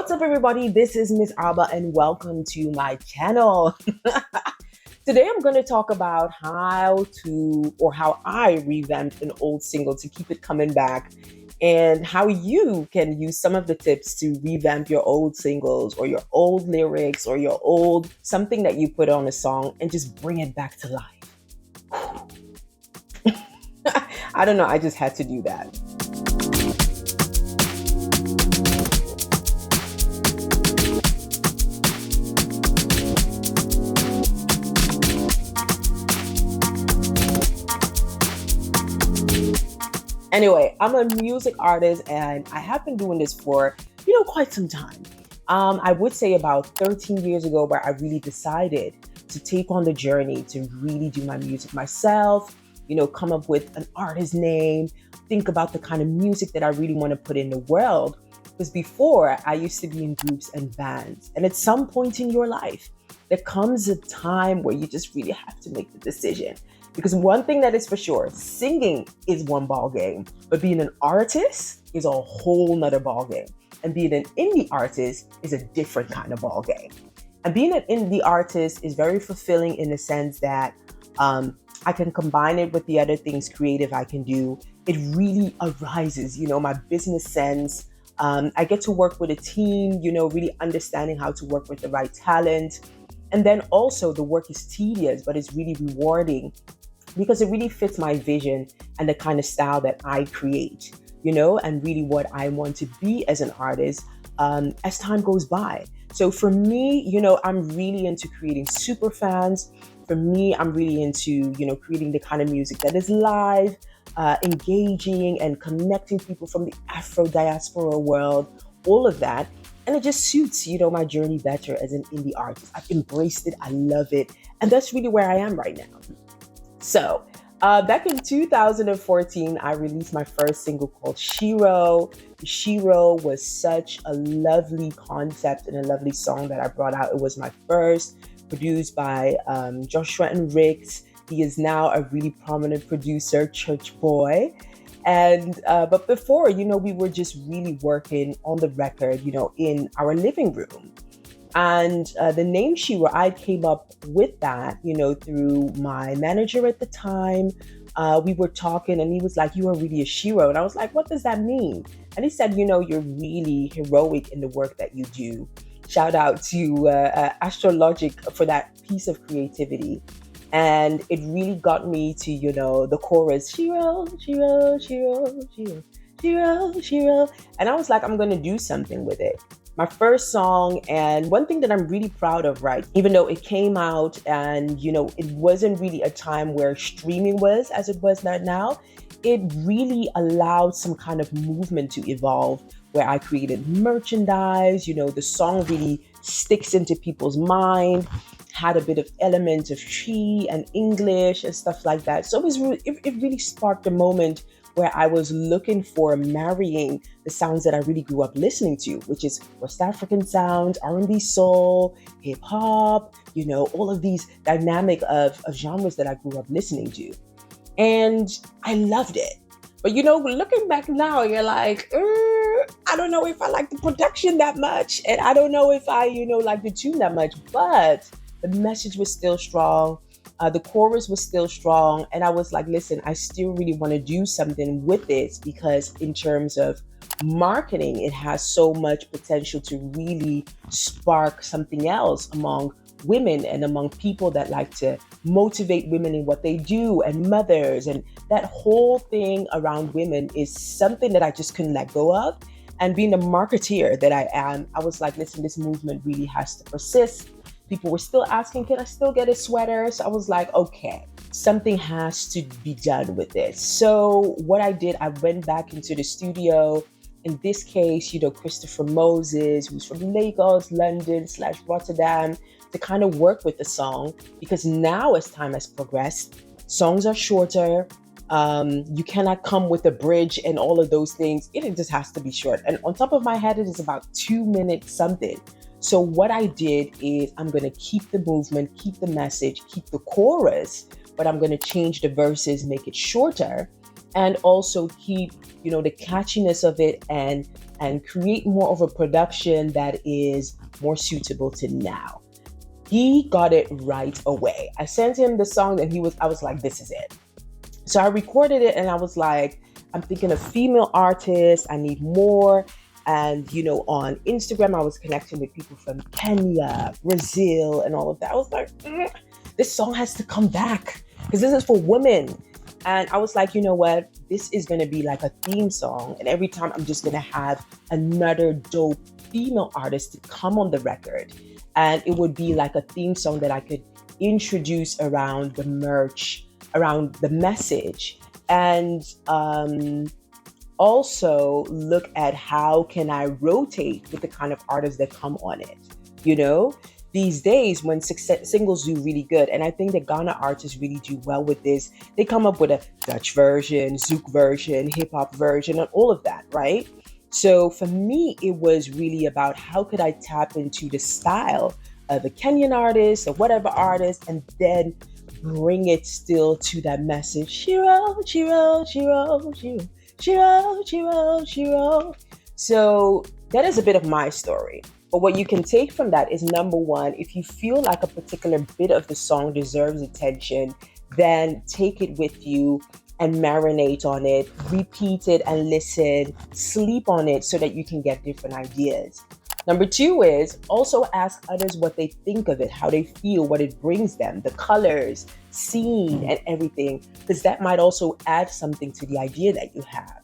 What's up, everybody? This is MS.ABA, and welcome to my channel. Today, I'm going to talk about how I revamped an old single to keep it coming back, and how you can use some of the tips to revamp your old singles or your old lyrics or your old something that you put on a song and just bring it back to life. I don't know. I just had to do that. Anyway, I'm a music artist and I have been doing this for, quite some time. I would say about 13 years ago, where I really decided to take on the journey to really do my music myself, come up with an artist name, think about the kind of music that I really want to put in the world. Because before, I used to be in groups and bands. And at some point in your life, there comes a time where you just really have to make the decision. Because one thing that is for sure, singing is one ball game, but being an artist is a whole nother ball game. And being an indie artist is a different kind of ball game. And being an indie artist is very fulfilling in the sense that I can combine it with the other things creative I can do. It really arises, my business sense. I get to work with a team, really understanding how to work with the right talent. And then also the work is tedious, but it's really rewarding because it really fits my vision and the kind of style that I create, and really what I want to be as an artist as time goes by. So for me, I'm really into creating super fans. For me, I'm really into, creating the kind of music that is live, engaging and connecting people from the Afro diaspora world, all of that. And it just suits, my journey better as an indie artist. I've embraced it. I love it. And that's really where I am right now. So back in 2014, I released my first single called Shero. Shero was such a lovely concept and a lovely song that I brought out. It was my first, produced by Joshua and Ricks. He is now a really prominent producer, church boy. And but before, we were just really working on the record, in our living room. And the name Shero, I came up with that, through my manager at the time. We were talking and he was like, "You are really a Shero." And I was like, "What does that mean?" And he said, "You're really heroic in the work that you do." Shout out to Astrologic for that piece of creativity. And it really got me to, the chorus, Shero, Shero, Shero, Shero, Shero, Shero. And I was like, I'm going to do something with it. My first song, and one thing that I'm really proud of, right? Even though it came out and, it wasn't really a time where streaming was as it was now, it really allowed some kind of movement to evolve where I created merchandise, the song really sticks into people's mind, had a bit of elements of Tree and English and stuff like that. So it really sparked a moment where I was looking for marrying the sounds that I really grew up listening to, which is West African sounds, R&B, soul, hip hop, all of these dynamic of genres that I grew up listening to. And I loved it. But, looking back now, you're like, I don't know if I like the production that much. And I don't know if I, like the tune that much. But the message was still strong. The chorus was still strong. And I was like, listen, I still really want to do something with this because in terms of marketing, it has so much potential to really spark something else among women and among people that like to motivate women in what they do and mothers. And that whole thing around women is something that I just couldn't let go of. And being a marketeer that I am, I was like, listen, this movement really has to persist. People were still asking, can I still get a sweater? So I was like, okay, something has to be done with this. So what I did, I went back into the studio. In this case, Christopher Moses, who's from Lagos, London / Rotterdam, to kind of work with the song. Because now as time has progressed, songs are shorter. You cannot come with a bridge and all of those things. It just has to be short. And on top of my head, it is about 2 minutes something. So what I did is I'm going to keep the movement, keep the message, keep the chorus, but I'm going to change the verses, make it shorter. and also keep, the catchiness of it, and create more of a production that is more suitable to now. He got it right away. I sent him the song and I was like, this is it. So I recorded it and I was like, I'm thinking of female artists, I need more. And, on Instagram, I was connecting with people from Kenya, Brazil, and all of that. I was like, this song has to come back because this is for women. And I was like, you know what? This is going to be like a theme song. And every time I'm just going to have another dope female artist to come on the record. And it would be like a theme song that I could introduce around the merch, around the message. And also look at how can I rotate with the kind of artists that come on it. These days when singles do really good, and I think the Ghana artists really do well with this, they come up with a Dutch version, Zouk version, hip hop version, and all of that, right? So for me, it was really about how could I tap into the style of a Kenyan artist or whatever artist, and then bring it still to that message. Shero, Shero, Shero, Shero, Shero, Shero, Shero. So that is a bit of my story. But what you can take from that is, number one, if you feel like a particular bit of the song deserves attention, then take it with you and marinate on it, repeat it and listen, sleep on it so that you can get different ideas. Number two is also ask others what they think of it, how they feel, what it brings them, the colors, scene, and everything, because that might also add something to the idea that you have.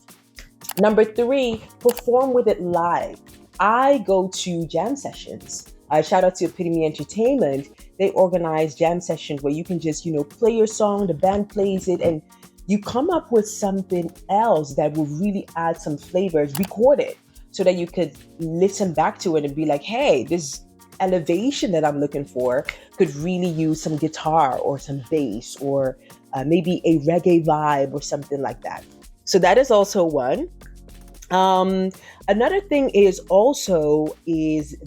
Number three, perform with it live. I go to jam sessions. Shout out to Epitome Entertainment. They organize jam sessions where you can just, play your song, the band plays it, and you come up with something else that will really add some flavors, record it so that you could listen back to it and be like, hey, this elevation that I'm looking for could really use some guitar or some bass or maybe a reggae vibe or something like that. So that is also one. Another thing is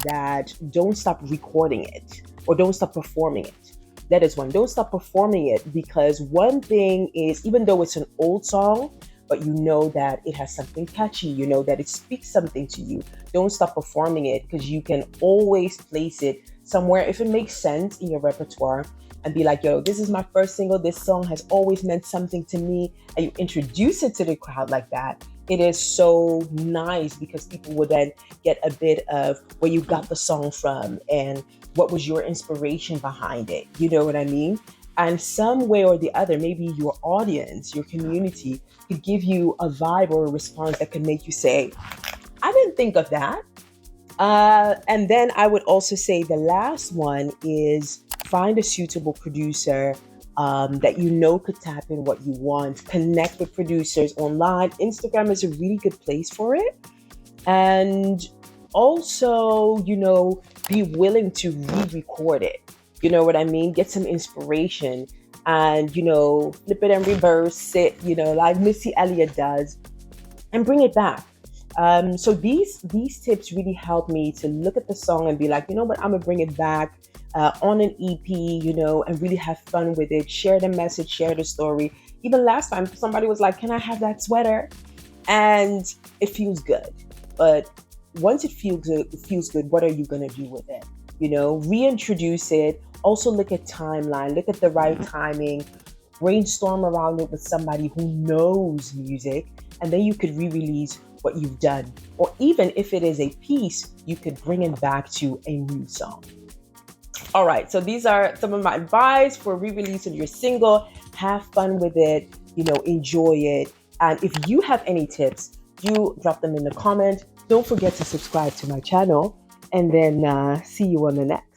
that don't stop recording it or don't stop performing it. That is one. Don't stop performing it, because one thing is, even though it's an old song, but you know that it has something catchy, that it speaks something to you, don't stop performing it, because you can always place it somewhere if it makes sense in your repertoire and be like, yo, this is my first single. This song has always meant something to me. And you introduce it to the crowd like that. It is so nice because people would then get a bit of where you got the song from and what was your inspiration behind it. You know what I mean? And some way or the other, maybe your audience, your community could give you a vibe or a response that could make you say, I didn't think of that. And then I would also say the last one is find a suitable producer that could tap in what you want. Connect with producers online. Instagram is a really good place for it. And also, be willing to re-record it. You know what I mean? Get some inspiration and, flip it and reverse it, like Missy Elliott does, and bring it back. So these tips really help me to look at the song and be like, you know what, I'm gonna bring it back on an EP, and really have fun with it. Share the message, share the story. Even last time, somebody was like, can I have that sweater? And it feels good. But once it feels good, what are you gonna do with it? Reintroduce it. Also look at timeline, look at the right timing, brainstorm around it with somebody who knows music, and then you could re-release what you've done. Or even if it is a piece, you could bring it back to a new song. All right, so these are some of my advice for re-releasing your single. Have fun with it, enjoy it. And if you have any tips, do drop them in the comment. Don't forget to subscribe to my channel, and then see you on the next.